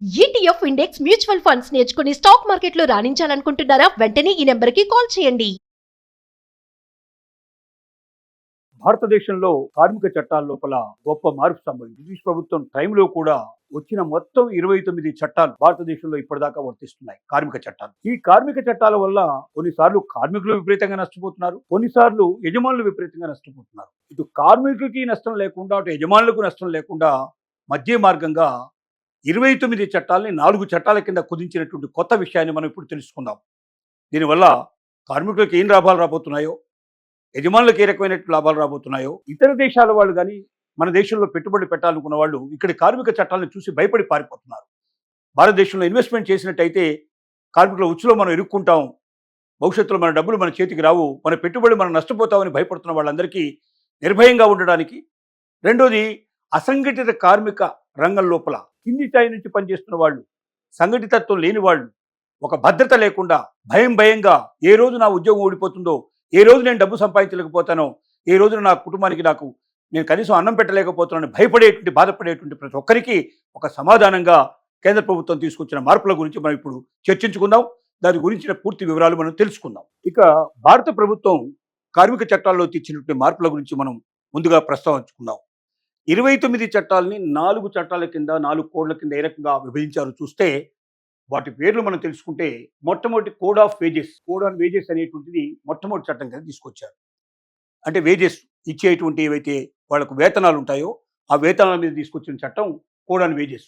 ETF index mutual funds నేర్చుకుని stock మార్కెట్లో రాణించాలనుకుంటున్నారా? వెంటనే ఈ నెంబర్కి కాల్ చేయండి. భారతదేశంలో కార్మిక చట్టాల లోపల గొప్ప మార్పు సంభవించింది. బ్రిటిష్ ప్రభుత్వం టైంలో కూడా వచ్చిన మొత్తం 29 చట్టాలు భారతదేశంలో ఇప్పటిదాకా వర్తిస్తున్నాయి. కార్మిక చట్టాలు. ఈ కార్మిక చట్టాల వల్ల కొన్నిసార్లు కార్మికులు విపరీతంగా నష్టపోతున్నారు, కొన్నిసార్లు యజమానులు విపరీతంగా నష్టపోతున్నారు. ఇటు కార్మికులకి నష్టం లేకుండా అటు యజమానులకు నష్టం లేకుండా మధ్య మార్గంగా 29 చట్టాలని 4 చట్టాల కింద కుదించినటువంటి కొత్త విషయాన్ని మనం ఇప్పుడు తెలుసుకుందాం. దీనివల్ల కార్మికులకు ఏం లాభాలు రాబోతున్నాయో, యజమానులకు ఏ రకమైన లాభాలు రాబోతున్నాయో, ఇతర దేశాల వాళ్ళు కానీ మన దేశంలో పెట్టుబడి పెట్టాలనుకున్న వాళ్ళు ఇక్కడి కార్మిక చట్టాలను చూసి భయపడి పారిపోతున్నారు. భారతదేశంలో ఇన్వెస్ట్మెంట్ చేసినట్టయితే కార్మికుల ఉచ్చులో మనం ఇరుక్కుంటాం, భవిష్యత్తులో మన డబ్బులు మన చేతికి రావు, మన పెట్టుబడి మనం నష్టపోతామని భయపడుతున్న వాళ్ళందరికీ నిర్భయంగా ఉండడానికి, రెండోది అసంఘటిత కార్మిక రంగం లోపల కింది స్థాయి నుంచి పనిచేస్తున్న వాళ్ళు, సంఘటితత్వం లేని వాళ్ళు, ఒక భద్రత లేకుండా భయంగా ఏ రోజు నా ఉద్యోగం ఊడిపోతుందో, ఏ రోజు నేను డబ్బు సంపాదించలేకపోతానో, ఏ రోజున నా కుటుంబానికి నేను కనీసం అన్నం పెట్టలేకపోతున్నానని భయపడేటువంటి బాధపడేటువంటి ప్రతి ఒక్కరికి ఒక సమాధానంగా కేంద్ర ప్రభుత్వం తీసుకొచ్చిన మార్పుల గురించి మనం ఇప్పుడు చర్చించుకుందాం. దాని గురించిన పూర్తి వివరాలు మనం తెలుసుకుందాం. ఇక భారత ప్రభుత్వం కార్మిక చట్టాల్లో తెచ్చినటువంటి మార్పుల గురించి మనం ముందుగా ప్రస్తావించుకుందాం. 29 చట్టాలని 4 చట్టాల కింద 4 కోడ్ల కింద ఏ రకంగా విభజించారో చూస్తే వాటి పేర్లు మనం తెలుసుకుంటే, మొట్టమొదటి కోడ్ ఆఫ్ వేజెస్ అనేటువంటిది మొట్టమొదటి చట్టం కింద తీసుకొచ్చారు. అంటే వేజెస్ ఇచ్చేటువంటి ఏవైతే వాళ్ళకు వేతనాలు ఉంటాయో ఆ వేతనాల మీద తీసుకొచ్చిన చట్టం కోడ్ ఆన్ వేజెస్.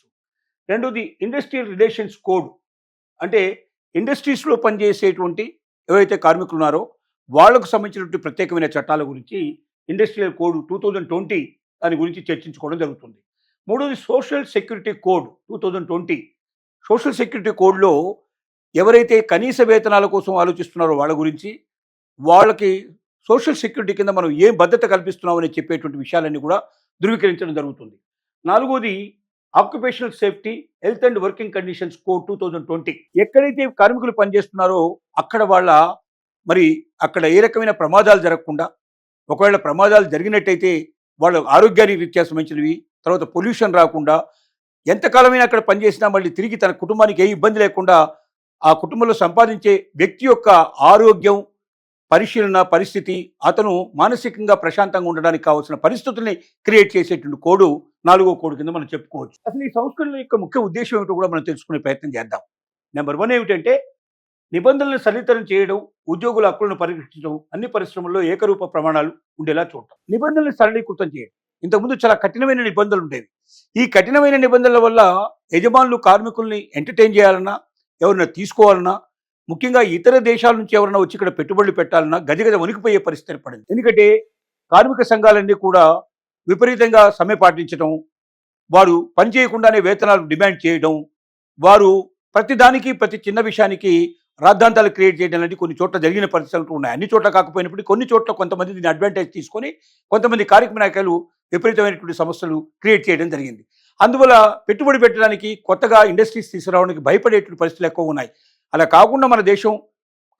రెండోది ఇండస్ట్రియల్ రిలేషన్స్ కోడ్, అంటే ఇండస్ట్రీస్లో పనిచేసేటువంటి ఏవైతే కార్మికులు ఉన్నారో వాళ్లకు సంబంధించినటువంటి ప్రత్యేకమైన చట్టాల గురించి ఇండస్ట్రియల్ కోడ్ 2020 దాని గురించి చర్చించుకోవడం జరుగుతుంది. మూడోది social security code 2020. Social security కోడ్లో ఎవరైతే కనీస వేతనాల కోసం ఆలోచిస్తున్నారో వాళ్ళ గురించి, వాళ్ళకి సోషల్ సెక్యూరిటీ కింద మనం ఏం భద్రత కల్పిస్తున్నామని చెప్పేటువంటి విషయాలన్నీ కూడా ధృవీకరించడం జరుగుతుంది. నాలుగోది occupational safety, health and working conditions code 2020. ఎక్కడైతే కార్మికులు పనిచేస్తున్నారో అక్కడ ఏ రకమైన ప్రమాదాలు జరగకుండా, ఒకవేళ ప్రమాదాలు జరిగినట్టయితే వాళ్ళ ఆరోగ్యానికి రీత్యా సంబంధించినవి, తర్వాత పొల్యూషన్ రాకుండా, ఎంతకాలమైనా అక్కడ పనిచేసినా మళ్ళీ తిరిగి తన కుటుంబానికి ఏ ఇబ్బంది లేకుండా ఆ కుటుంబంలో సంపాదించే వ్యక్తి యొక్క ఆరోగ్యం పరిస్థితి, అతను మానసికంగా ప్రశాంతంగా ఉండడానికి కావాల్సిన పరిస్థితుల్ని క్రియేట్ చేసేటువంటి కోడ్ 4వ కోడ్ కింద మనం చెప్పుకోవచ్చు. అసలు ఈ సంస్కరణ యొక్క ముఖ్య ఉద్దేశం ఏమిటో కూడా మనం తెలుసుకునే ప్రయత్నం చేద్దాం. నెంబర్ 1 ఏమిటంటే నిబంధనలను సరళీకరణ చేయడం, ఉద్యోగుల హక్కులను పరిరక్షించడం, అన్ని పరిశ్రమల్లో ఏకరూప ప్రమాణాలు ఉండేలా చూడటం. నిబంధనలను సరళీకృతం చేయడం. ఇంతకుముందు చాలా కఠినమైన నిబంధనలు ఉండేవి. ఈ కఠినమైన నిబంధనల వల్ల యజమానులు కార్మికుల్ని ఎంటర్టైన్ చేయాలన్నా, ఎవరైనా తీసుకోవాలన్నా, ముఖ్యంగా ఇతర దేశాల నుంచి ఎవరైనా వచ్చి ఇక్కడ పెట్టుబడులు పెట్టాలన్నా గజగజ వణికిపోయే పరిస్థితి ఏర్పడింది. ఎందుకంటే కార్మిక సంఘాలన్నీ కూడా విపరీతంగా సమ్మె పాటించడం, వారు పని చేయకుండానే వేతనాలు డిమాండ్ చేయడం, వారు ప్రతి చిన్న విషయానికి రాద్ధాంతాలు క్రియేట్ చేయడం లాంటి కొన్ని చోట్ల జరిగిన పరిస్థితులు ఉన్నాయి. అన్ని చోట్ల కాకపోయినప్పటికీ కొన్ని చోట్ల కొంతమంది దీన్ని అడ్వాంటేజ్ తీసుకొని కొంతమంది కార్మిక నాయకులు విపరీతమైనటువంటి సమస్యలు క్రియేట్ చేయడం జరిగింది. అందువల్ల పెట్టుబడి పెట్టడానికి, కొత్తగా ఇండస్ట్రీస్ తీసుకురావడానికి భయపడేటువంటి పరిస్థితులు ఎక్కువ ఉన్నాయి. అలా కాకుండా మన దేశం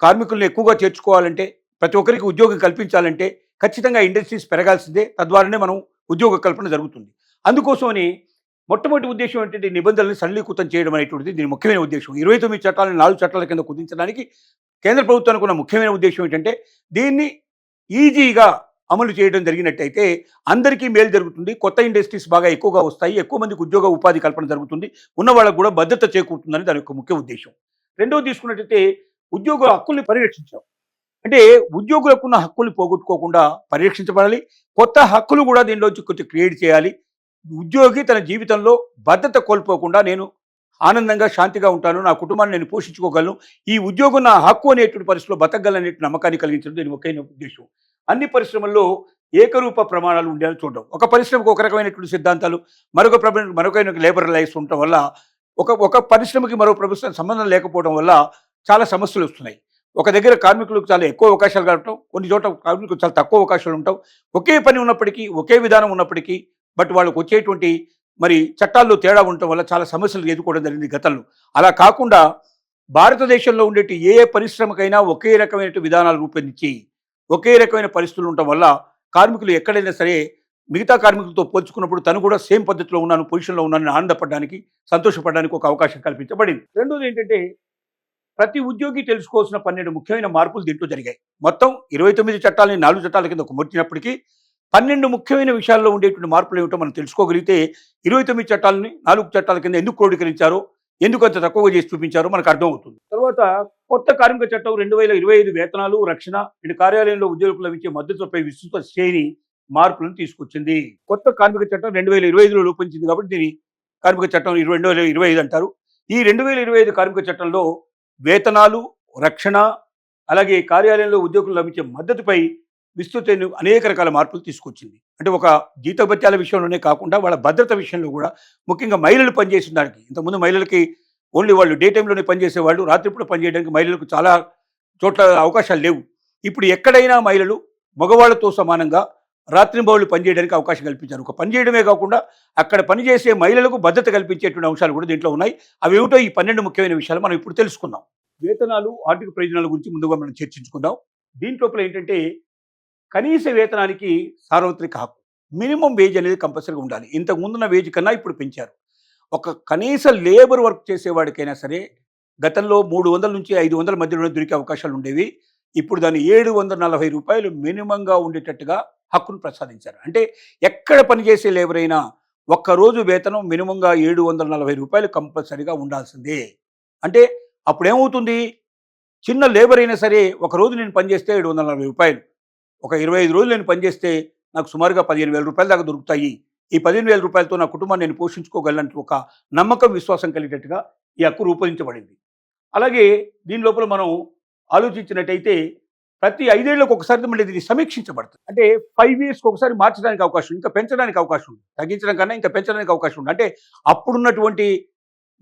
కార్మికులను ఎక్కువగా చేర్చుకోవాలంటే, ప్రతి ఒక్కరికి ఉద్యోగం కల్పించాలంటే ఖచ్చితంగా ఇండస్ట్రీస్ పెరగాల్సిందే. తద్వారానే మనం ఉద్యోగ కల్పన జరుగుతుంది. అందుకోసమని మొట్టమొదటి ఉద్దేశం ఏంటంటే నిబంధనలను సరళీకృతం చేయడం అనేటువంటిది దీని ముఖ్యమైన ఉద్దేశం. 29 చట్టాలను 4 చట్టాల కింద కుదించడానికి కేంద్ర ప్రభుత్వానికి ఉన్న ముఖ్యమైన ఉద్దేశం ఏంటంటే దీన్ని ఈజీగా అమలు చేయడం జరిగినట్టయితే అందరికీ మేలు జరుగుతుంది, కొత్త ఇండస్ట్రీస్ బాగా ఎక్కువగా వస్తాయి, ఎక్కువ మందికి ఉద్యోగ ఉపాధి కల్పన జరుగుతుంది, ఉన్న వాళ్ళకు కూడా భద్రత చేకూరుతుందని దాని యొక్క ముఖ్య ఉద్దేశం. రెండోది తీసుకున్నట్టయితే ఉద్యోగుల హక్కుల్ని పరిరక్షించాం. అంటే ఉద్యోగులకున్న హక్కుల్ని పోగొట్టుకోకుండా పరిరక్షించబడాలి, కొత్త హక్కులు కూడా దీనిలోంచి కొంచెం క్రియేట్ చేయాలి. ఉద్యోగి తన జీవితంలో భద్రత కోల్పోకుండా నేను ఆనందంగా శాంతిగా ఉంటాను, నా కుటుంబాన్ని నేను పోషించుకోగలను, ఈ ఉద్యోగం నా హక్కు అనేటువంటి పరిస్థితిలో బతకగలనే నమ్మకాన్ని కలిగించడం దీని ముఖ్యమైన ఉద్దేశం. అన్ని పరిశ్రమల్లో ఏకరూప ప్రమాణాలు ఉండేలా చూడడం. ఒక పరిశ్రమకు ఒక రకమైనటువంటి సిద్ధాంతాలు, మరొక లేబర్ లైఫ్ ఉండటం వల్ల ఒక పరిశ్రమకి మరో ప్రభుత్వం సంబంధం లేకపోవడం వల్ల చాలా సమస్యలు వస్తున్నాయి. ఒక దగ్గర కార్మికులకు చాలా ఎక్కువ అవకాశాలు కలగటం, కొన్ని చోట్ల కార్మికులకు చాలా తక్కువ అవకాశాలు ఉండటం, ఒకే పని ఉన్నప్పటికీ, ఒకే విధానం ఉన్నప్పటికీ బట్ వాళ్ళకు వచ్చేటువంటి చట్టాల్లో తేడా ఉండటం వల్ల చాలా సమస్యలు ఎదుర్కోవడం జరిగింది గతంలో. అలా కాకుండా భారతదేశంలో ఉండేటి ఏ పరిశ్రమకైనా ఒకే రకమైన విధానాలు రూపొందించి, ఒకే రకమైన పరిస్థితులు ఉండటం వల్ల కార్మికులు ఎక్కడైనా సరే మిగతా కార్మికులతో పోల్చుకున్నప్పుడు తను కూడా సేమ్ పద్ధతిలో ఉన్నాను, పొజిషన్లో ఉన్నానని ఆనందపడడానికి, సంతోషపడడానికి ఒక అవకాశం కల్పించబడింది. రెండోది ఏంటంటే ప్రతి ఉద్యోగి తెలుసుకోవాల్సిన 12 ముఖ్యమైన మార్పులు దీంట్లో జరిగాయి. మొత్తం 29 చట్టాలని 4 చట్టాల కింద కుమర్చినప్పటికీ 12 ముఖ్యమైన విషయాల్లో ఉండేటువంటి మార్పులు ఏమిటో మనం తెలుసుకోగలిగితే 29 చట్టాలని 4 చట్టాల కింద ఎందుకు క్రోడీకరించారో, ఎందుకు అంత తక్కువగా చేసి చూపించారో మనకు అర్థమవుతుంది. తర్వాత కొత్త కార్మిక చట్టం 2025 వేతనాలు, రక్షణ, ఇటు కార్యాలయంలో ఉద్యోగులకు లభించే మద్దతులపై విస్తృత శ్రేణి మార్పులను తీసుకొచ్చింది. కొత్త కార్మిక చట్టం 2025లో రూపొందించింది కాబట్టి దీని కార్మిక చట్టం 2025 అంటారు. ఈ 2025 కార్మిక చట్టంలో వేతనాలు, రక్షణ, అలాగే కార్యాలయంలో ఉద్యోగులకు లభించే మద్దతుపై విస్తృతమైన అనేక రకాల మార్పులు తీసుకొచ్చింది. అంటే ఒక జీతభత్యాల విషయంలోనే కాకుండా వాళ్ళ భద్రత విషయంలో కూడా, ముఖ్యంగా మహిళలు పనిచేసిన దానికి, ఇంతకుముందు మహిళలకి ఓన్లీ వాళ్ళు డే టైంలోనే పనిచేసేవాళ్ళు, రాత్రిపూట పనిచేయడానికి మహిళలకు చాలా చోట్ల అవకాశాలు లేవు. ఇప్పుడు ఎక్కడైనా మహిళలు మగవాళ్లతో సమానంగా రాత్రింబవళ్ళు పనిచేయడానికి అవకాశం కల్పించారు. ఒక పని చేయడమే కాకుండా అక్కడ పనిచేసే మహిళలకు భద్రత కల్పించేటువంటి అంశాలు కూడా దీంట్లో ఉన్నాయి. అవి ఏమిటో ఈ 12 ముఖ్యమైన విషయాలు మనం ఇప్పుడు తెలుసుకుందాం. వేతనాలు, ఆర్థిక ప్రయోజనాల గురించి ముందుగా మనం చర్చించుకుందాం. దీంట్లోపల ఏంటంటే కనీస వేతనానికి సార్వత్రిక హక్కు, మినిమం వేజ్ అనేది కంపల్సరీగా ఉండాలి. ఇంతకు ముందున్న వేజ్ కన్నా ఇప్పుడు పెంచారు. ఒక కనీస లేబర్ వర్క్ చేసేవాడికైనా సరే గతంలో 300 నుంచి 500 మధ్యలో దొరికే అవకాశాలు ఉండేవి. ఇప్పుడు దాన్ని 740 రూపాయలు మినిమంగా ఉండేటట్టుగా హక్కును ప్రసాదించారు. అంటే ఎక్కడ పనిచేసే లేబర్ అయినా ఒక్కరోజు వేతనం మినిమంగా 740 రూపాయలు కంపల్సరీగా ఉండాల్సిందే. అంటే అప్పుడేమవుతుంది, చిన్న లేబర్ అయినా సరే ఒకరోజు నేను పనిచేస్తే 740 రూపాయలు, ఒక 25 రోజులు నేను పనిచేస్తే నాకు సుమారుగా 15,000 రూపాయల దాకా దొరుకుతాయి. ఈ 15,000 రూపాయలతో నా కుటుంబాన్ని నేను పోషించుకోగలను ఒక నమ్మకం, విశ్వాసం కలిగేటట్టుగా ఈ హక్కు రూపొందించబడింది. అలాగే దీని లోపల మనం ఆలోచించినట్టయితే ప్రతి 5 ఏళ్లకు ఒకసారి మళ్ళీ దీన్ని సమీక్షించబడుతుంది. అంటే 5 ఇయర్స్కి ఒకసారి మార్చడానికి అవకాశం, ఇంకా పెంచడానికి అవకాశం ఉంది. తగ్గించడం కన్నా ఇంకా పెంచడానికి అవకాశం ఉంది. అంటే అప్పుడున్నటువంటి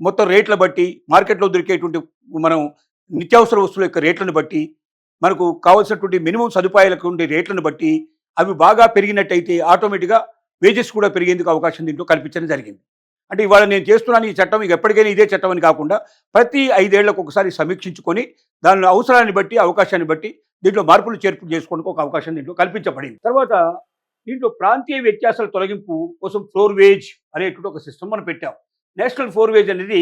మొత్తం రేట్ల బట్టి, మార్కెట్లో దొరికేటువంటి మనం నిత్యావసర వస్తువుల యొక్క రేట్లను బట్టి, మనకు కావాల్సినటువంటి మినిమం సదుపాయాలకు ఉండే రేట్లను బట్టి అవి బాగా పెరిగినట్టయితే ఆటోమేటిక్గా వేజెస్ కూడా పెరిగేందుకు అవకాశం దీంట్లో కల్పించడం జరిగింది. అంటే ఇవాళ నేను చేస్తున్నాను ఈ చట్టం, ఇక ఎప్పటికైనా ఇదే చట్టం అని కాకుండా ప్రతి 5 ఏళ్లకు ఒకసారి సమీక్షించుకొని దాని అవసరాన్ని బట్టి, అవకాశాన్ని బట్టి దీంట్లో మార్పులు చేర్పులు చేసుకోవడానికి ఒక అవకాశం దీంట్లో కల్పించబడింది. తర్వాత దీంట్లో ప్రాంతీయ వ్యత్యాసాల తొలగింపు కోసం ఫ్లోర్ వేజ్ అనేటువంటి ఒక సిస్టమ్ మనం పెట్టాం. నేషనల్ ఫ్లోర్ వేజ్ అనేది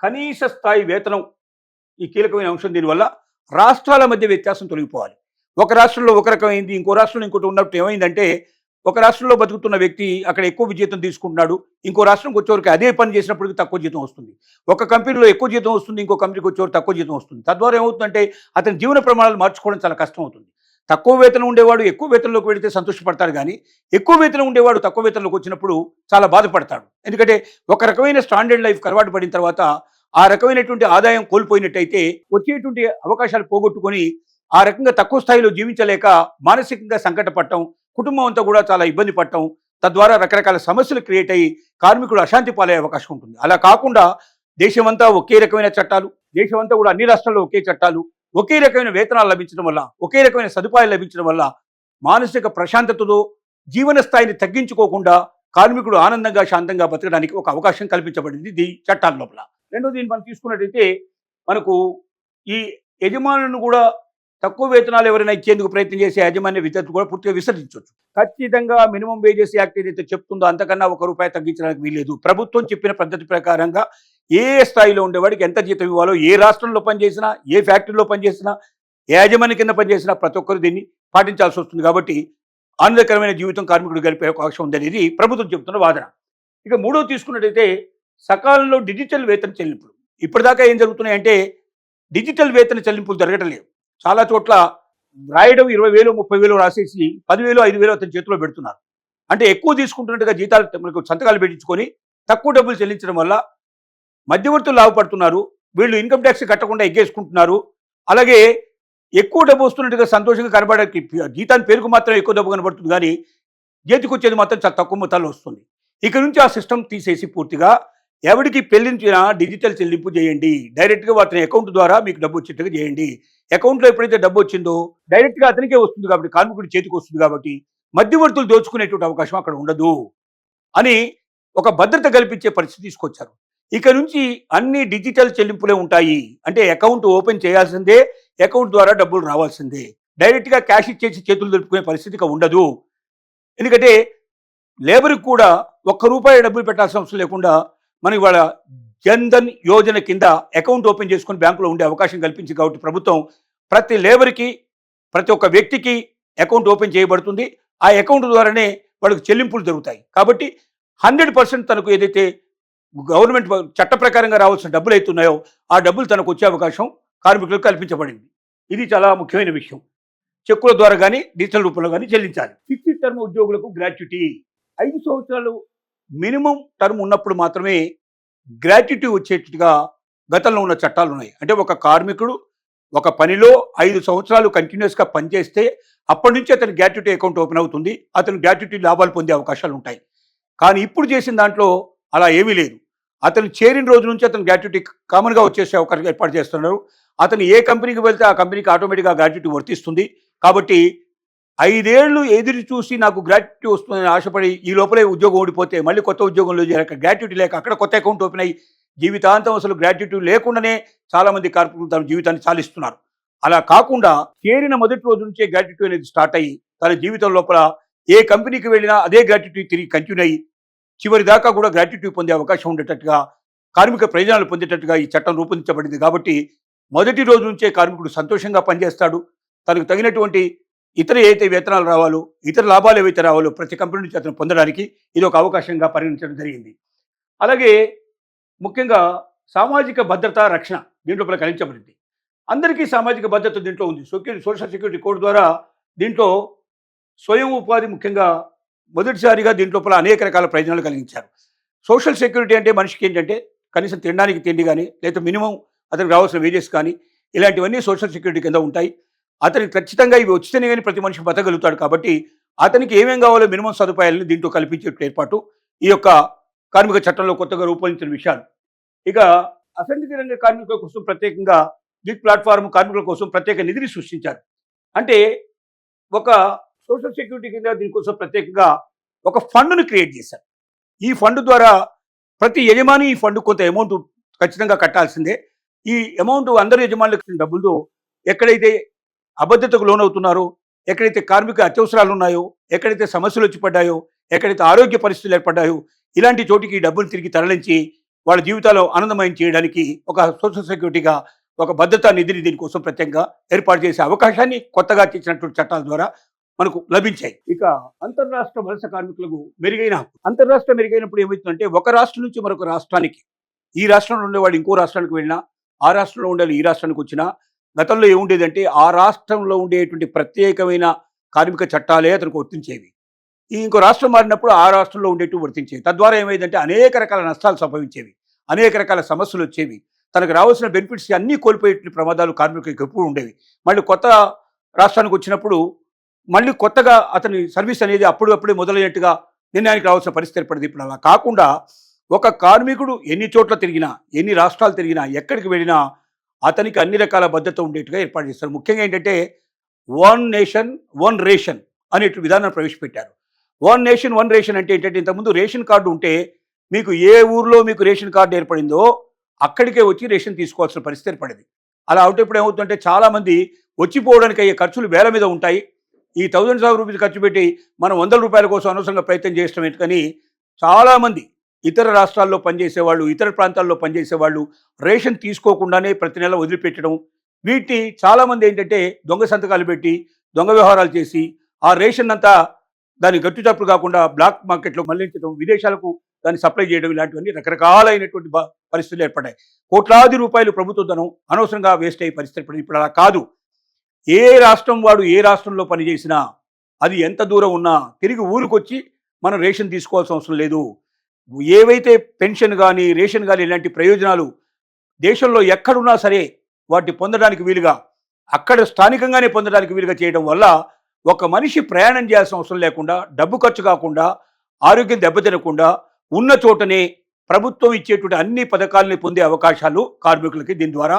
కనీస స్థాయి వేతనం, ఈ కీలకమైన అంశం. దీనివల్ల రాష్ట్రాల మధ్య వ్యత్యాసం తొలగిపోవాలి. ఒక రాష్ట్రంలో ఒక రకమైంది, ఇంకో రాష్ట్రంలో ఇంకోటి ఉన్నప్పుడు ఏమైందంటే ఒక రాష్ట్రంలో బతుకుతున్న వ్యక్తి అక్కడ ఎక్కువ జీతం తీసుకుంటున్నాడు, ఇంకో రాష్ట్రంకి వచ్చేవరకు అదే పని చేసినప్పటికీ తక్కువ జీతం వస్తుంది. ఒక కంపెనీలో ఎక్కువ జీతం వస్తుంది, ఇంకో కంపెనీకి వచ్చేవరకు తక్కువ జీతం వస్తుంది. తద్వారా ఏమవుతుందంటే అతని జీవన ప్రమాణాలు మార్చుకోవడం చాలా కష్టం అవుతుంది. తక్కువ వేతనం ఉండేవాడు ఎక్కువ వేతనంలోకి వెళితే సంతోషపడతాడు, కానీ ఎక్కువ వేతనం ఉండేవాడు తక్కువ వేతనంలోకి వచ్చినప్పుడు చాలా బాధపడతాడు. ఎందుకంటే ఒక రకమైన స్టాండర్డ్ లైఫ్ అలవాటు పడిన తర్వాత ఆ రకమైనటువంటి ఆదాయం కోల్పోయినట్టయితే వచ్చేటువంటి అవకాశాలు పోగొట్టుకొని ఆ రకంగా తక్కువ స్థాయిలో జీవించలేక మానసికంగా సంకటపడటం, కుటుంబం అంతా కూడా చాలా ఇబ్బంది పడటం, తద్వారా రకరకాల సమస్యలు క్రియేట్ అయ్యి కార్మికుడు అశాంతి పాలయ్యే అవకాశం ఉంటుంది. అలా కాకుండా దేశమంతా ఒకే రకమైన చట్టాలు, దేశమంతా కూడా అన్ని రాష్ట్రాల్లో ఒకే చట్టాలు, ఒకే రకమైన వేతనాలు లభించడం వల్ల, ఒకే రకమైన సదుపాయాలు లభించడం వల్ల మానసిక ప్రశాంతతతో జీవన స్థాయిని తగ్గించుకోకుండా కార్మికుడు ఆనందంగా, శాంతంగా బతకడానికి ఒక అవకాశం కల్పించబడింది ఈ చట్టాల లోపల. రెండోది మనం తీసుకున్నట్టయితే మనకు ఈ యజమానులను కూడా తక్కువ వేతనాలు ఎవరైనా ఇచ్చేందుకు ప్రయత్నం చేసే యాజమాన్య విధులు కూడా పూర్తిగా విసర్జించవచ్చు. ఖచ్చితంగా మినిమం వేజెస్ యాక్ట్ ఏదైతే చెప్తుందో అంతకన్నా ₹1 తగ్గించడానికి వీలేదు. ప్రభుత్వం చెప్పిన పద్ధతి ప్రకారంగా ఏ స్థాయిలో ఉండేవాడికి ఎంత జీతం ఇవ్వాలో, ఏ రాష్ట్రంలో పనిచేసినా, ఏ ఫ్యాక్టరీలో పనిచేసినా, ఏ యాజమాన్య కింద పనిచేసినా ప్రతి ఒక్కరు దీన్ని పాటించాల్సి వస్తుంది. కాబట్టి ఆనందకరమైన జీవితం కార్మికుడు గడిపే అవకాశం ఉందనేది ప్రభుత్వం చెబుతున్న వాదన. ఇక మూడోది తీసుకున్నట్టయితే సకాలంలో డిజిటల్ వేతన చెల్లింపులు. ఇప్పటిదాకా ఏం జరుగుతున్నాయంటే డిజిటల్ వేతన చెల్లింపులు జరగటం లేదు. చాలా చోట్ల రాయడం 20,000, 30,000 రాసేసి 10,000, 5,000 అతని చేతిలో పెడుతున్నారు. అంటే ఎక్కువ తీసుకుంటున్నట్టుగా జీతాలు మనకు సంతకాలు పెట్టించుకొని తక్కువ డబ్బులు చెల్లించడం వల్ల మధ్యవర్తులు లాభపడుతున్నారు. వీళ్ళు ఇన్కమ్ ట్యాక్స్ కట్టకుండా ఎగ్గేసుకుంటున్నారు. అలాగే ఎక్కువ డబ్బు వస్తున్నట్టుగా సంతోషంగా కనబడడానికి జీతాన్ని పేరుకు మాత్రం ఎక్కువ డబ్బు కనబడుతుంది, కానీ చేతికి వచ్చేది మాత్రం చాలా తక్కువ మొత్తాల్లో వస్తుంది. ఇక నుంచి ఆ సిస్టమ్ తీసేసి పూర్తిగా ఎవరికి పెళ్లించినా డిజిటల్ చెల్లింపు చేయండి. డైరెక్ట్గా అతని అకౌంట్ ద్వారా మీకు డబ్బు వచ్చేట్టుగా చేయండి. అకౌంట్లో ఎప్పుడైతే డబ్బు వచ్చిందో డైరెక్ట్గా అతనికే వస్తుంది కాబట్టి, కార్మికుడి చేతికి వస్తుంది కాబట్టి మధ్యవర్తులు దోచుకునేటువంటి అవకాశం అక్కడ ఉండదు అని ఒక భద్రత కల్పించే పరిస్థితి తీసుకొచ్చారు. ఇక నుంచి అన్ని డిజిటల్ చెల్లింపులే ఉంటాయి. అంటే అకౌంట్ ఓపెన్ చేయాల్సిందే, అకౌంట్ ద్వారా డబ్బులు రావాల్సిందే. డైరెక్ట్గా క్యాష్ ఇచ్చేసి చేతులు దొరుకునే పరిస్థితి ఉండదు. ఎందుకంటే లేబర్కి కూడా ₹1 డబ్బులు పెట్టాల్సిన అవసరం లేకుండా మనం ఇవాళ జన్ధన్ యోజన కింద అకౌంట్ ఓపెన్ చేసుకుని బ్యాంకులో ఉండే అవకాశం కల్పించింది. కాబట్టి ప్రభుత్వం ప్రతి లేబర్కి, ప్రతి ఒక్క వ్యక్తికి అకౌంట్ ఓపెన్ చేయబడుతుంది. ఆ అకౌంట్ ద్వారానే వాళ్ళకి చెల్లింపులు జరుగుతాయి. కాబట్టి 100% తనకు ఏదైతే గవర్నమెంట్ చట్ట ప్రకారంగా రావాల్సిన డబ్బులు అవుతున్నాయో ఆ డబ్బులు తనకు వచ్చే అవకాశం కార్మికులకు కల్పించబడింది. ఇది చాలా ముఖ్యమైన విషయం. చెక్కుల ద్వారా కానీ డిజిటల్ రూపంలో కానీ చెల్లించాలి. ఫిక్స్డ్ టర్మ్ ఉద్యోగులకు గ్రాట్యుటీ 5 సంవత్సరాలు మినిమం టర్మ్ ఉన్నప్పుడు మాత్రమే గ్రాట్యుటీ వచ్చేట్టుగా గతంలో ఉన్న చట్టాలు ఉన్నాయి. అంటే ఒక కార్మికుడు ఒక పనిలో 5 సంవత్సరాలు కంటిన్యూస్గా పనిచేస్తే అప్పటి నుంచి అతని గ్రాట్యుటీ అకౌంట్ ఓపెన్ అవుతుంది. అతను గ్రాట్యుటీ లాభాలు పొందే అవకాశాలు ఉంటాయి. కానీ ఇప్పుడు చేసిన దాంట్లో అలా ఏమీ లేదు. అతను చేరిన రోజు నుంచి అతను గ్రాట్యుటీ కామన్గా వచ్చేసే అవకాశం ఏర్పాటు చేస్తున్నారు. అతను ఏ కంపెనీకి వెళ్తే ఆ కంపెనీకి ఆటోమేటిక్గా గ్రాట్యుటీ వర్తిస్తుంది. కాబట్టి 5 ఏళ్ళు ఎదురు చూసి నాకు గ్రాట్యుటీ వస్తుందని ఆశపడి ఈ లోపలే ఉద్యోగం ఓడిపోతే మళ్ళీ కొత్త ఉద్యోగంలో చేరాక గ్రాట్యుటీ లేక అక్కడ కొత్త అకౌంట్ ఓపెన్ అయ్యి జీవితాంతం అసలు గ్రాట్యుటీ లేకుండానే చాలామంది కార్మికులు తమ జీవితాన్ని చాలిస్తున్నారు. అలా కాకుండా చేరిన మొదటి రోజు నుంచే గ్రాట్యుటీ అనేది స్టార్ట్ అయ్యి తన జీవితం లోపల ఏ కంపెనీకి వెళ్ళినా అదే గ్రాట్యుటీ తిరిగి కంటిన్యూ అయ్యి చివరి దాకా కూడా గ్రాట్యుటీ పొందే అవకాశం ఉండేటట్టుగా, కార్మిక ప్రయోజనాలు పొందేటట్టుగా ఈ చట్టం రూపొందించబడింది. కాబట్టి మొదటి రోజు నుంచే కార్మికుడు సంతోషంగా పనిచేస్తాడు. తనకు తగినటువంటి ఇతర ఏదైతే వేతనాలు రావాలో, ఇతర లాభాలు ఏవైతే రావాలో ప్రతి కంపెనీ నుంచి అతను పొందడానికి ఇది ఒక అవకాశంగా పరిగణించడం జరిగింది. అలాగే ముఖ్యంగా సామాజిక భద్రత రక్షణ దీంట్లో కలిగించబడింది. అందరికీ సామాజిక భద్రత దీంట్లో ఉంది. సోషల్ సెక్యూరిటీ కోడ్ ద్వారా దీంట్లో స్వయం ఉపాధి ముఖ్యంగా మొదటిసారిగా దీంట్లో అనేక రకాల ప్రయోజనాలు కలిగించారు. సోషల్ సెక్యూరిటీ అంటే మనిషికి ఏంటంటే కనీసం తినడానికి తిండి కానీ, లేదా మినిమం అతనికి రావాల్సిన వేజెస్ కానీ, ఇలాంటివన్నీ సోషల్ సెక్యూరిటీ కింద ఉంటాయి. అతనికి ఖచ్చితంగా ఇవి వచ్చితేనే కానీ ప్రతి మనిషి బతకగలుగుతాడు. కాబట్టి అతనికి ఏమేం కావాలో మినిమం సదుపాయాలను దీంట్లో కల్పించే ఏర్పాటు ఈ యొక్క కార్మిక చట్టంలో కొత్తగా రూపొందించిన విషయాలు. ఇక అసంఘటిత రంగ కార్మికుల కోసం ప్రత్యేకంగా గిగ్ ప్లాట్ఫామ్ కార్మికుల కోసం ప్రత్యేక నిధిని సృష్టించారు. అంటే ఒక సోషల్ సెక్యూరిటీ కింద దీనికోసం ప్రత్యేకంగా ఒక ఫండ్ను క్రియేట్ చేశారు. ఈ ఫండ్ ద్వారా ప్రతి యజమాని ఈ ఫండ్ కొంత అమౌంట్ ఖచ్చితంగా కట్టాల్సిందే. ఈ అమౌంట్ అందరు యజమానులకు ఇచ్చిన డబ్బులతో ఎక్కడైతే అబద్ధతకు లోనవుతున్నారో, ఎక్కడైతే కార్మిక అత్యవసరాలు ఉన్నాయో, ఎక్కడైతే సమస్యలు వచ్చి పడ్డాయో, ఎక్కడైతే ఆరోగ్య పరిస్థితులు ఏర్పడ్డాయో ఇలాంటి చోటికి ఈ డబ్బులు తిరిగి తరలించి వాళ్ళ జీవితాల్లో ఆనందమయం చేయడానికి ఒక సోషల్ సెక్యూరిటీగా ఒక భద్రతా నిధిని దీనికోసం ప్రత్యేకంగా ఏర్పాటు చేసే అవకాశాన్ని కొత్తగా తెచ్చినటువంటి చట్టాల ద్వారా మనకు లభించాయి. ఇక అంతర్రాష్ట్ర వలస కార్మికులకు మెరుగైన హక్కు. అంతర్రాష్ట్ర మెరుగైనప్పుడు ఏమవుతుందంటే ఒక రాష్ట్రం నుంచి మరొక రాష్ట్రానికి, ఈ రాష్ట్రంలో ఉండేవాడు ఇంకో రాష్ట్రానికి వెళ్ళినా, ఆ రాష్ట్రంలో ఉండే ఈ రాష్ట్రానికి వచ్చినా గతంలో ఏముండేదంటే ఆ రాష్ట్రంలో ఉండేటువంటి ప్రత్యేకమైన కార్మిక చట్టాలే అతనికి వర్తించేవి. ఈ ఇంకో రాష్ట్రం మారినప్పుడు ఆ రాష్ట్రంలో ఉండేట్టు వర్తించేవి. తద్వారా ఏమైందంటే అనేక రకాల నష్టాలు సంభవించేవి, అనేక రకాల సమస్యలు వచ్చేవి. తనకు రావాల్సిన బెనిఫిట్స్ అన్నీ కోల్పోయే ప్రమాదాలు కార్మికులకు ఎప్పుడు ఉండేవి. మళ్ళీ కొత్త రాష్ట్రానికి వచ్చినప్పుడు మళ్ళీ కొత్తగా అతని సర్వీస్ అనేది అప్పుడప్పుడే మొదలైనట్టుగా నిర్ణయానికి రావాల్సిన పరిస్థితి ఏర్పడింది. ఇప్పుడు అలా కాకుండా ఒక కార్మికుడు ఎన్ని చోట్ల తిరిగినా, ఎన్ని రాష్ట్రాలు తిరిగినా, ఎక్కడికి వెళ్ళినా అతనికి అన్ని రకాల భద్రత ఉండేట్టుగా ఏర్పాటు చేస్తారు. ముఖ్యంగా ఏంటంటే వన్ నేషన్ వన్ రేషన్ అనే విధానాన్ని ప్రవేశపెట్టారు. వన్ నేషన్ వన్ రేషన్ అంటే ఏంటంటే ఇంతకుముందు రేషన్ కార్డు ఉంటే మీకు ఏ ఊర్లో మీకు రేషన్ కార్డు ఏర్పడిందో అక్కడికే వచ్చి రేషన్ తీసుకోవాల్సిన పరిస్థితి ఏర్పడింది. అలా అవుతే ఇప్పుడు ఏమవుతుందంటే చాలామంది వచ్చిపోవడానికి అయ్యే ఖర్చులు వేల మీద ఉంటాయి. ఈ ₹1000 ఖర్చు పెట్టి మనం ₹100 కోసం అనవసరంగా ప్రయత్నం చేయడం ఏంటని చాలామంది ఇతర రాష్ట్రాల్లో పనిచేసేవాళ్ళు, ఇతర ప్రాంతాల్లో పనిచేసేవాళ్ళు రేషన్ తీసుకోకుండానే ప్రతి నెల వదిలిపెట్టడం, వీటిని చాలామంది ఏంటంటే దొంగ సంతకాలు పెట్టి దొంగ వ్యవహారాలు చేసి ఆ రేషన్ అంతా దాని గట్టుచప్పుడు కాకుండా బ్లాక్ మార్కెట్లో మళ్లించడం, విదేశాలకు దాన్ని సప్లై చేయడం, ఇలాంటివన్నీ రకరకాలైనటువంటి పరిస్థితులు ఏర్పడ్డాయి. కోట్లాది రూపాయలు ప్రభుత్వ ధనం అనవసరంగా వేస్ట్ అయ్యే పరిస్థితి ఏర్పడింది. ఇప్పుడు అలా కాదు. ఏ రాష్ట్రం వాడు ఏ రాష్ట్రంలో పనిచేసినా అది ఎంత దూరం ఉన్నా తిరిగి ఊరికొచ్చి మనం రేషన్ తీసుకోవాల్సిన అవసరం లేదు. ఏవైతే పెన్షన్ కానీ, రేషన్ కానీ ఇలాంటి ప్రయోజనాలు దేశంలో ఎక్కడున్నా సరే వాటిని పొందడానికి వీలుగా అక్కడ స్థానికంగానే పొందడానికి వీలుగా చేయడం వల్ల ఒక మనిషి ప్రయాణం చేయాల్సిన అవసరం లేకుండా, డబ్బు ఖర్చు కాకుండా, ఆరోగ్యం దెబ్బతినకుండా ఉన్న చోటనే ప్రభుత్వం ఇచ్చేటువంటి అన్ని పథకాలని పొందే అవకాశాలు కార్మికులకి దీని ద్వారా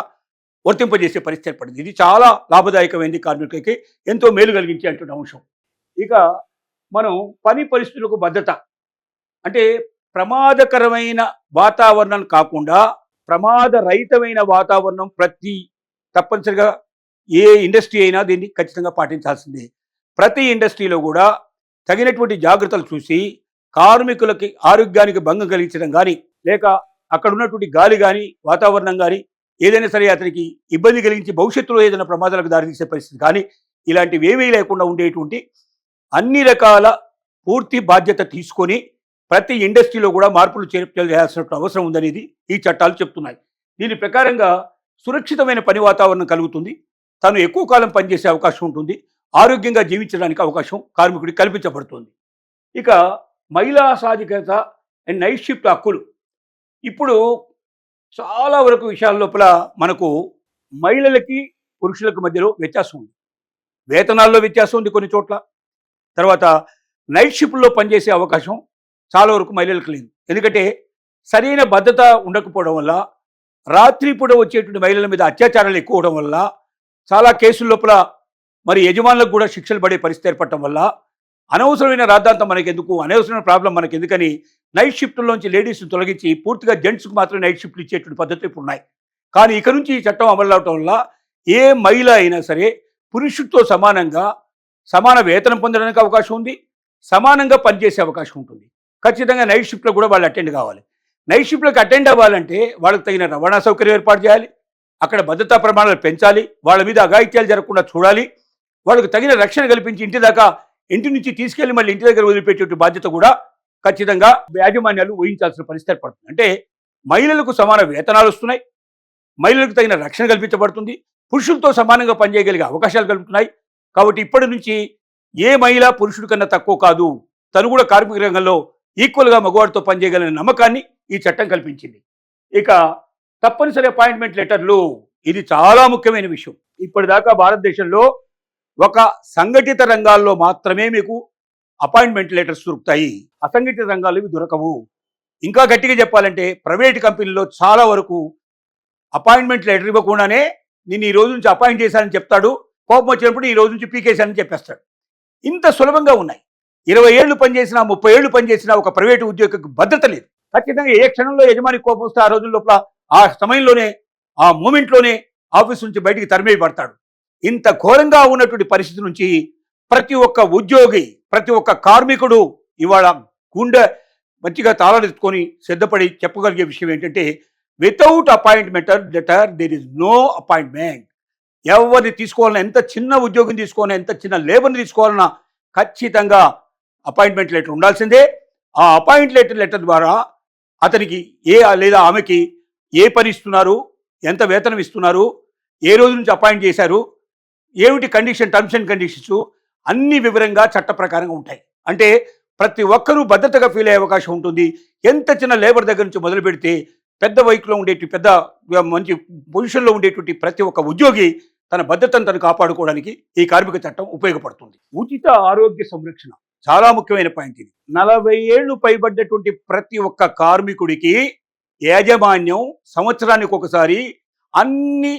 వర్తింపజేసే పరిస్థితి ఏర్పడింది. ఇది చాలా లాభదాయకమైంది, కార్మికులకి ఎంతో మేలు కలిగించేటువంటి అంశం. ఇక మనం పని పరిస్థితులకు భద్రత అంటే ప్రమాదకరమైన వాతావరణం కాకుండా ప్రమాదరహితమైన వాతావరణం తప్పనిసరిగా ఏ ఇండస్ట్రీ అయినా దీన్ని ఖచ్చితంగా పాటించాల్సిందే. ప్రతి ఇండస్ట్రీలో కూడా తగినటువంటి జాగ్రత్తలు చూసి కార్మికులకి ఆరోగ్యానికి భంగం కలిగించడం కానీ, లేక అక్కడ ఉన్నటువంటి గాలి కానీ, వాతావరణం కానీ ఏదైనా సరే అతనికి ఇబ్బంది కలిగించి భవిష్యత్తులో ఏదైనా ప్రమాదాలకు దారితీసే పరిస్థితి కానీ ఇలాంటివి ఏమీ లేకుండా ఉండేటువంటి అన్ని రకాల పూర్తి బాధ్యత తీసుకొని ప్రతి ఇండస్ట్రీలో కూడా మార్పులు చేర్పులు చేయాల్సిన అవసరం ఉందనేది ఈ చట్టాలు చెప్తున్నాయి. దీని ప్రకారంగా సురక్షితమైన పని వాతావరణం కలుగుతుంది, తను ఎక్కువ కాలం పనిచేసే అవకాశం ఉంటుంది, ఆరోగ్యంగా జీవించడానికి అవకాశం కార్మికుడికి కల్పించబడుతుంది. ఇక మహిళా సాధికారత అండ్ నైట్ షిఫ్ట్ హక్కులు. ఇప్పుడు చాలా వరకు విషయాల లోపల మనకు మహిళలకి పురుషులకు మధ్యలో వ్యత్యాసం ఉంది. వేతనాల్లో వ్యత్యాసం ఉంది కొన్ని చోట్ల. తర్వాత నైట్ షిఫ్ట్లో పనిచేసే అవకాశం చాలా వరకు మహిళలకు లేదు. ఎందుకంటే సరైన భద్రత ఉండకపోవడం వల్ల, రాత్రిపూట వచ్చేటువంటి మహిళల మీద అత్యాచారాలు ఎక్కువ అవడం వల్ల, చాలా కేసుల లోపల మరి యజమానులకు కూడా శిక్షలు పడే పరిస్థితి ఏర్పడటం వల్ల అనవసరమైన రాద్ధాంతం మనకెందుకు, అనవసరమైన ప్రాబ్లం మనకెందుకని నైట్ షిఫ్ట్లోంచి లేడీస్ని తొలగించి పూర్తిగా జెంట్స్కి మాత్రం నైట్ షిఫ్ట్లు ఇచ్చేటువంటి పద్ధతులు ఇప్పుడు ఉన్నాయి. కానీ ఇక నుంచి ఈ చట్టం అమలు అవటం వల్ల ఏ మహిళ అయినా సరే పురుషుడితో సమానంగా సమాన వేతనం పొందడానికి అవకాశం ఉంది, సమానంగా పనిచేసే అవకాశం ఉంటుంది. ఖచ్చితంగా నైట్ షిఫ్ట్లో కూడా వాళ్ళు అటెండ్ కావాలి. నైట్ షిఫ్ట్లకు అటెండ్ అవ్వాలంటే వాళ్ళకి తగిన రవాణా సౌకర్యం ఏర్పాటు చేయాలి, అక్కడ భద్రతా ప్రమాణాలు పెంచాలి, వాళ్ళ మీద అఘాయిత్యాలు జరగకుండా చూడాలి, వాళ్ళకు తగిన రక్షణ కల్పించి ఇంటి నుంచి తీసుకెళ్లి మళ్ళీ ఇంటి దగ్గర వదిలిపెట్టే బాధ్యత కూడా ఖచ్చితంగా యాజమాన్యాలు ఊహించాల్సిన పరిస్థితి ఏర్పడుతుంది. అంటే మహిళలకు సమాన వేతనాలు వస్తున్నాయి, మహిళలకు తగిన రక్షణ కల్పించబడుతుంది, పురుషులతో సమానంగా పనిచేయగలిగే అవకాశాలు కలుగుతున్నాయి. కాబట్టి ఇప్పటి నుంచి ఏ మహిళ పురుషుడి కన్నా తక్కువ కాదు, తను కూడా కార్మిక రంగంలో ఈక్వల్గా మగవాడితో పనిచేయగలిగిన నమ్మకాన్ని ఈ చట్టం కల్పించింది. ఇక తప్పనిసరి అపాయింట్మెంట్ లెటర్లు, ఇది చాలా ముఖ్యమైన విషయం. ఇప్పటిదాకా భారతదేశంలో ఒక సంఘటిత రంగాల్లో మాత్రమే మీకు అపాయింట్మెంట్ లెటర్స్ దొరుకుతాయి, అసంఘటిత రంగాల్లో ఇవి దొరకవు. ఇంకా గట్టిగా చెప్పాలంటే ప్రైవేట్ కంపెనీల్లో చాలా వరకు అపాయింట్మెంట్ లెటర్ ఇవ్వకుండానే నేను ఈ రోజు నుంచి అపాయింట్ చేశానని చెప్తాడు, కోపం వచ్చినప్పుడు ఈ రోజు నుంచి పీకేశానని చెప్పేస్తాడు. ఇంత సులభంగా ఉన్నాయి. 20 ఏళ్ళు పనిచేసినా 30 ఏళ్ళు పనిచేసినా ఒక ప్రైవేటు ఉద్యోగికి భద్రత లేదు. ఖచ్చితంగా ఏ క్షణంలో యజమాని కోపం వస్తే ఆ రోజుల లోపల ఆ సమయంలోనే ఆ మూమెంట్లోనే ఆఫీస్ నుంచి బయటికి తరిమేయబడతాడు. ఇంత ఘోరంగా ఉన్నటువంటి పరిస్థితి నుంచి ప్రతి ఒక్క ఉద్యోగి, ప్రతి ఒక్క కార్మికుడు ఇవాళ గుండె మంచిగా తాళనెత్తుకొని సిద్ధపడి చెప్పగలిగే విషయం ఏంటంటే, without appointment letter there is no appointment. ఎవరిని తీసుకోవాలన్నా, ఎంత చిన్న ఉద్యోగం తీసుకోవాలన్నా, ఎంత చిన్న లేబర్ని తీసుకోవాలన్నా ఖచ్చితంగా అపాయింట్మెంట్ లెటర్ ఉండాల్సిందే. ఆ అపాయింట్మెంట్ లెటర్ ద్వారా అతనికి లేదా ఆమెకి ఏ పని ఇస్తున్నారు, ఎంత వేతనం ఇస్తున్నారు, ఏ రోజు నుంచి అపాయింట్ చేశారు, ఏమిటి కండిషన్, టర్మ్స్ అండ్ కండిషన్స్ అన్ని వివరంగా చట్ట ప్రకారంగా ఉంటాయి. అంటే ప్రతి ఒక్కరూ భద్రతగా ఫీల్ అయ్యే అవకాశం ఉంటుంది. ఎంత చిన్న లేబర్ దగ్గర నుంచి మొదలు పెడితే పెద్ద వైపులో ఉండేటి పెద్ద మంచి పొజిషన్లో ఉండేటువంటి ప్రతి ఒక్క ఉద్యోగి తన భద్రతను తను కాపాడుకోవడానికి ఈ కార్మిక చట్టం ఉపయోగపడుతుంది. ఉచిత ఆరోగ్య సంరక్షణ చాలా ముఖ్యమైన పాయింట్ ఇది. 40 ఏళ్లు పైబడ్డటువంటి ప్రతి ఒక్క కార్మికుడికి యాజమాన్యం సంవత్సరానికి ఒకసారి అన్ని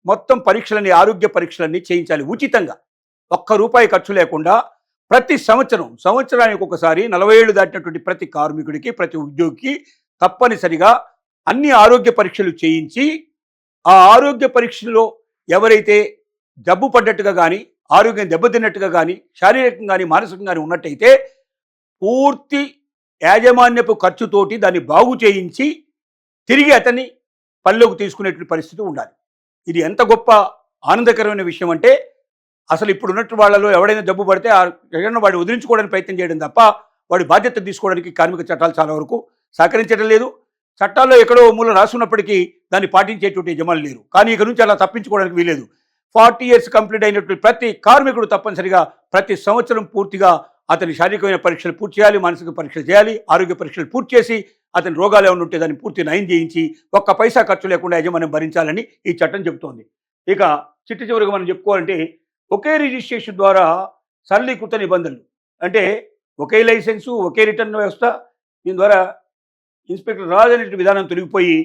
మొత్తం పరీక్షలని, ఆరోగ్య పరీక్షలన్నీ చేయించాలి ఉచితంగా, ₹1 ఖర్చు లేకుండా. ప్రతి సంవత్సరానికి ఒకసారి 40 ఏళ్ళు దాటినటువంటి ప్రతి కార్మికుడికి, ప్రతి ఉద్యోగికి తప్పనిసరిగా అన్ని ఆరోగ్య పరీక్షలు చేయించి, ఆ ఆరోగ్య పరీక్షలో ఎవరైతే జబ్బు పడ్డట్టుగా కానీ, ఆరోగ్యం దెబ్బతిన్నట్టుగా కానీ, శారీరకంగా కానీ మానసికంగా కానీ ఉన్నట్టయితే పూర్తి యాజమాన్యపు ఖర్చుతోటి దాన్ని బాగు చేయించి తిరిగి అతన్ని పనిలోకి తీసుకునేటువంటి పరిస్థితి ఉండాలి. ఇది ఎంత గొప్ప ఆనందకరమైన విషయం అంటే, అసలు ఇప్పుడు ఉన్నట్టు వాళ్ళలో ఎవడైనా జబ్బు పడితే వాడిని వదిలించుకోవడానికి ప్రయత్నం చేయడం తప్ప వాడి బాధ్యత తీసుకోవడానికి కార్మిక చట్టాలు చాలా వరకు సహకరించడం లేదు. చట్టాల్లో ఎక్కడో మూల రాసున్నప్పటికీ దాన్ని పాటించేటువంటి యజమానులు లేరు. కానీ ఇక నుంచి అలా తప్పించుకోవడానికి వీలేదు. 40 years కంప్లీట్ అయినటువంటి ప్రతి కార్మికుడు తప్పనిసరిగా ప్రతి సంవత్సరం పూర్తిగా అతని శారీరకమైన పరీక్షలు పూర్తి చేయాలి, మానసిక పరీక్షలు చేయాలి, ఆరోగ్య పరీక్షలు పూర్తి చేసి అతని రోగాలు ఏమైనా ఉంటే దాన్ని పూర్తి నయం చేయించి ₹1 ఖర్చు లేకుండా యజమాని భరించాలని ఈ చట్టం చెబుతోంది. ఇక చివరిగా మనం చెప్పుకోవాలంటే ఒకే రిజిస్ట్రేషన్ ద్వారా సరళీకృత నిబంధనలు, అంటే ఒకే లైసెన్సు, ఒకే రిటర్న్ వ్యవస్థ, దీని ద్వారా ఇన్స్పెక్టర్ రాజనే విధానం తొలగిపోయి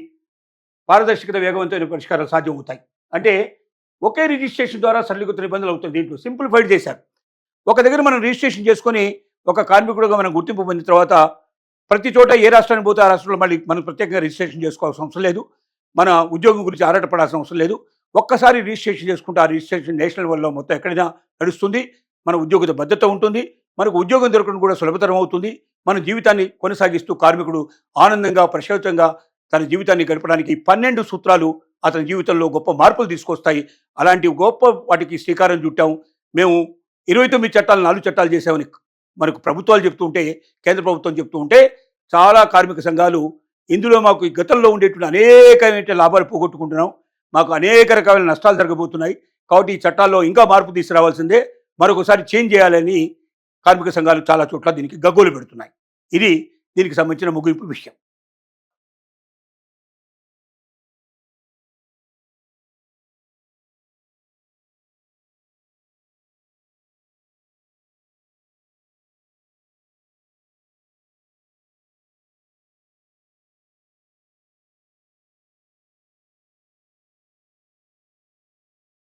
పారదర్శకత, వేగవంతమైన పరిష్కారాలు సాధ్యం అవుతాయి. అంటే ఒకే రిజిస్ట్రేషన్ ద్వారా సరళీకృత నిబంధనలు అవుతాయి. దీంట్లో సింప్లిఫైడ్ చేశారు. ఒక దగ్గర మనం రిజిస్ట్రేషన్ చేసుకొని ఒక కార్మికుడుగా మనం గుర్తింపు పొందిన తర్వాత ప్రతి చోట ఏ రాష్ట్రానికి పోతే ఆ రాష్ట్రంలో మళ్ళీ మనం ప్రత్యేకంగా రిజిస్ట్రేషన్ చేసుకోవాల్సిన అవసరం లేదు, మన ఉద్యోగం గురించి ఆరాటపడాల్సిన అవసరం లేదు. ఒక్కసారి రిజిస్ట్రేషన్ చేసుకుంటే ఆ రిజిస్ట్రేషన్ నేషనల్ లెవెల్లో మొత్తం ఎక్కడైనా నడుస్తుంది. మన ఉద్యోగ భద్రత ఉంటుంది, మనకు ఉద్యోగం దొరకడం కూడా సులభతరం అవుతుంది. మన జీవితాన్ని కొనసాగిస్తూ కార్మికుడు ఆనందంగా ప్రశాంతంగా తన జీవితాన్ని గడపడానికి 12 సూత్రాలు అతని జీవితంలో గొప్ప మార్పులు తీసుకొస్తాయి. అలాంటి గొప్ప వాటికి శ్రీకారం చుట్టాం. మేము 29 చట్టాలు 4 చట్టాలు చేసామని మనకు ప్రభుత్వాలు చెప్తూ ఉంటే, కేంద్ర ప్రభుత్వం చెప్తూ ఉంటే చాలా కార్మిక సంఘాలు ఇందులో మాకు ఈ గతంలో ఉండేటువంటి అనేకమైన లాభాలు పోగొట్టుకుంటున్నాం, మాకు అనేక రకాల నష్టాలు జరగబోతున్నాయి, కాబట్టి ఈ చట్టాల్లో ఇంకా మార్పు తీసుకురావాల్సిందే, మరొకసారి చేంజ్ చేయాలని కార్మిక సంఘాలు చాలా చోట్ల దీనికి గగ్గోలు పెడుతున్నాయి. ఇది దీనికి సంబంధించిన ముగింపు విషయం.